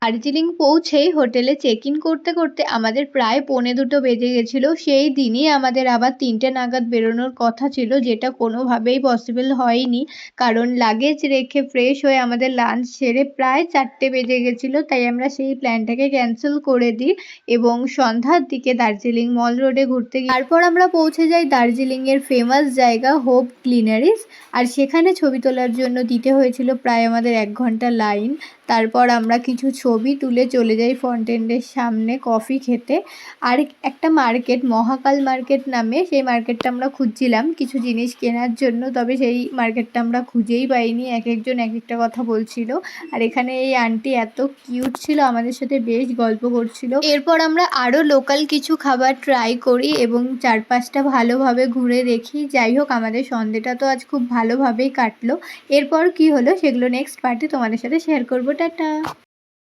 দার্জিলিং পৌঁছেই হোটেলে check in করতে করতে আমাদের প্রায় 1:45 বেজে গেছিলো। সেই দিনই আমাদের আবার 3টে নাগাদ বেরোনোর কথা ছিল, যেটা কোনোভাবেই পসিবল হয়নি। কারণ লাগেজ রেখে ফ্রেশ হয়ে আমাদের লাঞ্চ সেরে প্রায় 4টে বেজে গেছিলো। তাই আমরা সেই প্ল্যানটাকে ক্যান্সেল করে দিই এবং সন্ধ্যার দিকে দার্জিলিং মল রোডে ঘুরতে গিয়ে তারপর আমরা পৌঁছে যাই দার্জিলিংয়ের ফেমাস জায়গা হোপ গ্লিনারিস। আর সেখানে ছবি তোলার জন্য দিতে হয়েছিল প্রায় আমাদের 1 ঘন্টা লাইন। তারপর আমরা কিছু ছবি তুলে চলে যাই ফন্টেনের সামনে কফি খেতে। আর একটা মার্কেট, মহাকাল মার্কেট নামে, সেই মার্কেটটা আমরা খুঁজছিলাম কিছু জিনিস কেনার জন্য, তবে সেই মার্কেটটা আমরা খুঁজেই পাইনি। এক একজন এক একটা কথা বলছিল। আর এখানে এই আন্টি এত কিউট ছিল, আমাদের সাথে বেশ গল্প করছিল। এরপর আমরা আরও লোকাল কিছু খাবার ট্রাই করি এবং চারপাশটা ভালোভাবে ঘুরে দেখি। যাই হোক, আমাদের সন্ধ্যেটা তো আজ খুব ভালোভাবেই কাটলো। এরপর কি হলো সেগুলো নেক্সট পার্টে তোমাদের সাথে শেয়ার করবো। টাটা।